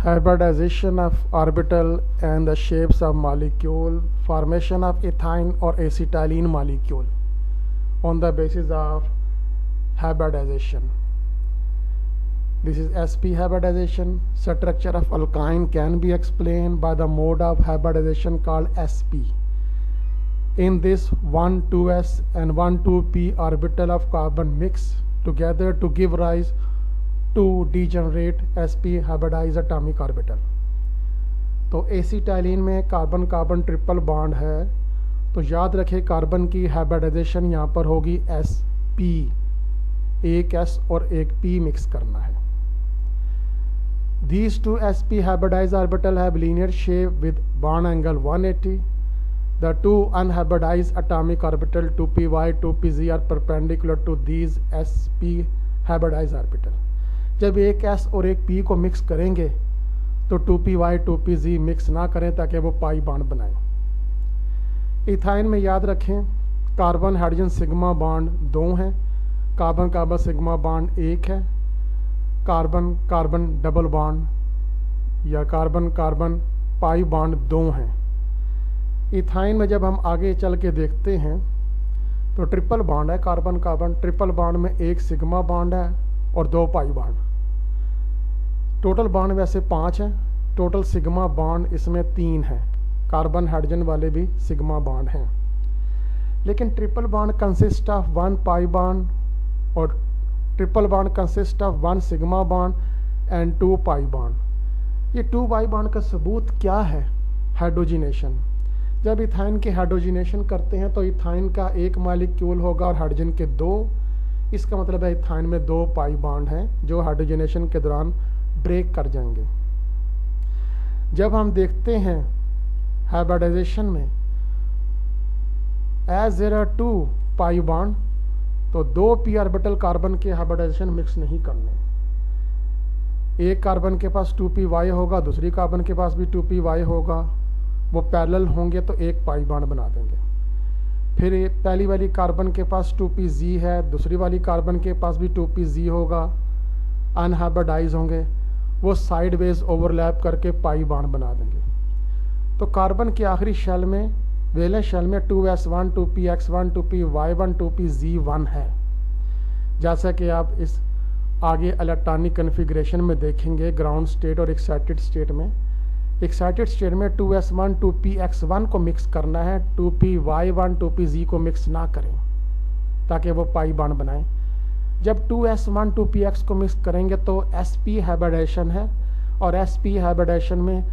hybridization of orbital and the shapes of molecule, formation of ethine or acetylene molecule on the basis of hybridization. This is sp hybridization. Structure of alkyne can be explained by the mode of hybridization called sp. In this 1,2s and 1,2p orbital of carbon mix together to give rise to degenerate sp hybridized atomic orbital. तो acetylene में carbon carbon triple bond है, तो याद रखें carbon की hybridisation यहाँ पर होगी sp, एक s और एक p मिक्स करना है. These two sp hybridized orbital have linear shape with bond angle 180. The two unhybridized atomic orbital 2py 2pz are perpendicular to these sp hybridized orbital. जब एक s और एक p को मिक्स करेंगे तो 2py 2pz मिक्स ना करें ताकि वो पाई बॉन्ड बनाएं. इथाइन में याद रखें कार्बन हाइड्रोजन सिग्मा बॉन्ड 2 हैं, कार्बन कार्बन सिग्मा बॉन्ड 1 है, कार्बन कार्बन डबल बॉन्ड या कार्बन कार्बन पाई बॉन्ड 2 हैं. इथाइन में जब हम आगे चल के देखते हैं तो ट्रिपल बॉन्ड है, कार्बन कार्बन ट्रिपल बॉन्ड में एक सिग्मा बॉन्ड है और 2 पाई बॉन्ड. टोटल बॉन्ड वैसे 5 हैं, टोटल सिग्मा बॉन्ड इसमें 3 हैं, कार्बन हाइड्रोजन वाले भी सिग्मा बॉन्ड हैं. लेकिन triple bond consist of 1 pi bond और triple bond consist of 1 sigma bond and 2 pi bond. ये 2 पाई बॉन्ड का सबूत क्या है? हाइड्रोजिनेशन. जब इथाइन की हाइड्रोजिनेशन करते हैं तो इथाइन का एक मॉलिक्यूल होगा और हाइड्रोजन के 2. इसका मतलब है इथाइन में 2 पाई बॉन्ड हैं जो हाइड्रोजिनेशन के दौरान ब्रेक कर जाएंगे. जब हम देखते हैं हाइब्रिडाइजेशन में as there are 2 pi bond तो 2 p ऑर्बिटल कार्बन के हाइब्रिडाइजेशन मिक्स नहीं करने. एक कार्बन के पास 2py होगा, दूसरी कार्बन के पास भी 2py होगा, वो पैरेलल होंगे तो एक पाई बॉन्ड बना देंगे. फिर पहली वाली कार्बन के पास 2pz है, दूसरी वाली कार्बन के पास भी 2pz होगा, अनहाइब्रिडाइज होंगे, वो साइड वेज ओवरलैप करके पाई बॉन्ड बना देंगे. तो कार्बन के आखिरी शेल में वैलेंस शेल में 2s1 2px1 2py1 2pz1 है. जैसा कि आप इस आगे इलेक्ट्रॉनिक कन्फिग्रेशन में देखेंगे ग्राउंड स्टेट और एक्साइटेड स्टेट में. एक्साइटेड स्टेट में 2s1 2px1 को मिक्स करना है, 2py1 2pz को मिक्स ना करें ताकि वो पाई बॉन्ड बनाएं. जब 2s1 2px को मिक्स करेंगे तो sp हाइब्रिडाइजेशन है और sp हाइब्रिडाइजेशन में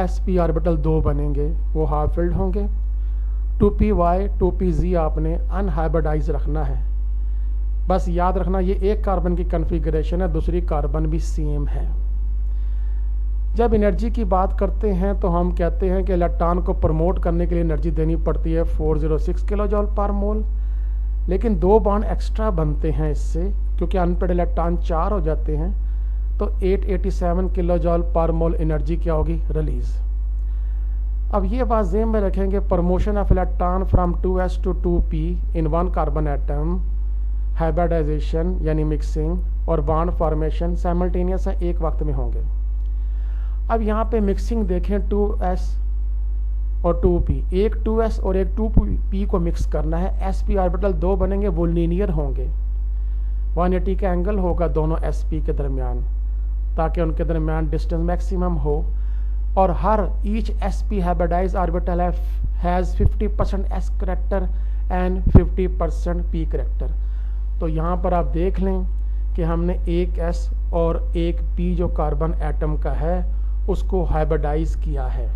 sp ऑर्बिटल 2 बनेंगे, वो हाफ फिल्ड होंगे. 2py 2pz आपने अनहाइब्रिडाइज रखना है. बस याद रखना ये एक कार्बन की कन्फिगरेशन है, दूसरी कार्बन भी सेम है. जब एनर्जी की बात करते हैं तो हम कहते हैं कि इलेक्ट्रॉन को प्रमोट करने के लिए एनर्जी देनी पड़ती है 406 किलो जॉल पर मोल. लेकिन 2 बॉन्ड एक्स्ट्रा बनते हैं इससे, क्योंकि अनपेड इलेक्ट्रॉन 4 हो जाते हैं तो 887 किलो जॉल पर मोल एनर्जी क्या होगी? रिलीज. अब ये बात ज़हन में रखेंगे, promotion of electron from 2s to 2p in 1 carbon atom, hybridisation यानी मिक्सिंग और बॉन्ड फॉर्मेशन साइमल्टेनियस है, एक वक्त में होंगे. अब यहाँ पे मिक्सिंग देखें 2s और 2p, एक 2s और एक 2p को मिक्स करना है. sp ऑर्बिटल 2 बनेंगे, वो लीनियर होंगे, 180 का एंगल होगा दोनों sp के दरमियान ताकि उनके दरमियान डिस्टेंस मैक्सिमम हो. और हर each sp hybridise orbital has 50% s character and 50% p character. तो यहाँ पर आप देख लें कि हमने एक s और एक p जो कार्बन एटम का है उसको हाइब्रिडाइज किया है.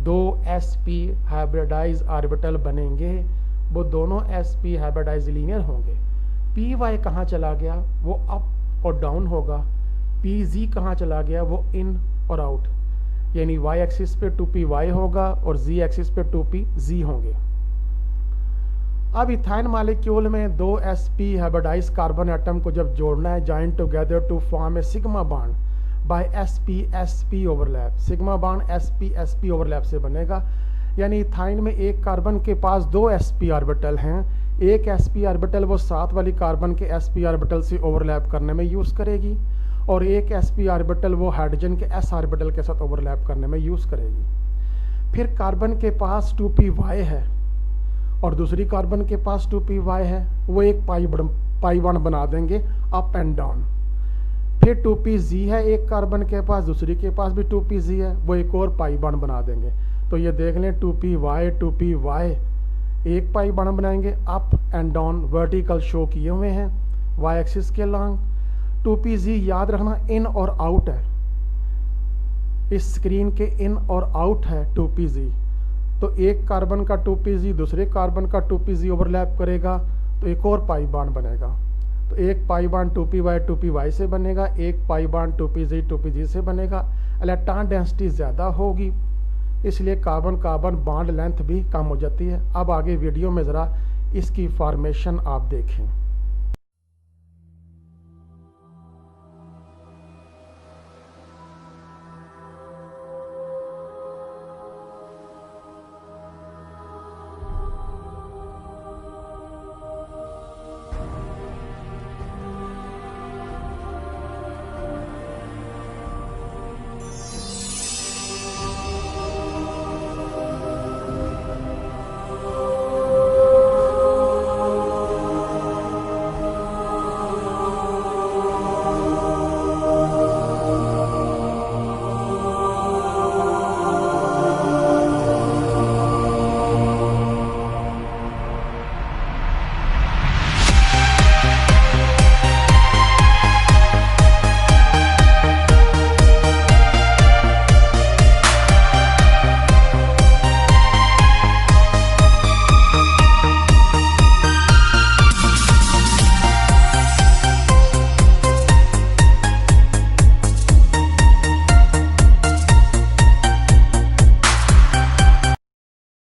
2 sp हाइब्रिडाइज ऑर्बिटल बनेंगे, वो दोनों sp हाइब्रिडाइज लीनियर होंगे. py कहाँ चला गया? वो अप और डाउन होगा. pz कहाँ चला गया? वो इन और आउट, यानी y एक्सिस पे 2py होगा और z एक्सिस पे 2pz होंगे. अब इथाइन मॉलिक्यूल में 2 sp हाइब्रिडाइज कार्बन एटम को जब जोड़ना है, join together to form a sigma bond by sp overlap. Sigma bond sp overlap से बनेगा, यानी इथाइन में एक कार्बन के पास 2 sp ऑर्बिटल हैं, एक sp ऑर्बिटल वो साथ वाली कार्बन के sp ऑर्बिटल से ओवरलैप करने में यूज़ करेगी और एक sp ऑर्बिटल वो हाइड्रोजन के s ऑर्बिटल के साथ ओवरलैप करने में यूज़ करेगी। फिर कार्बन के पास 2py है और दूसरी कार्बन के पास 2py है, वो एक पाई बॉन्ड बना देंगे अप एंड डाउन। फिर 2pz है एक कार्बन के पास, दूसरी के पास भी 2pz है, वो एक और पाई बॉन्ड बना देंगे। तो ये देख लें 2py एक पाई बॉन्ड बनाएंगे up and down, vertical show किए हुए हैं y एक्सिस के लॉन्ग। 2pz याद रखना इन और आउट है, इस स्क्रीन के इन और आउट है 2pz। तो एक कार्बन का 2pz दूसरे कार्बन का 2pz ओवरलैप करेगा तो एक और पाई बॉन्ड बनेगा। तो एक पाई बॉन्ड 2py से बनेगा, एक पाई बॉन्ड 2pz से बनेगा। इलेक्ट्रॉन डेंसिटी ज़्यादा होगी, इसलिए कार्बन कार्बन बॉन्ड लेंथ भी कम हो जाती है। अब आगे वीडियो में ज़रा इसकी फॉर्मेशन आप देखें।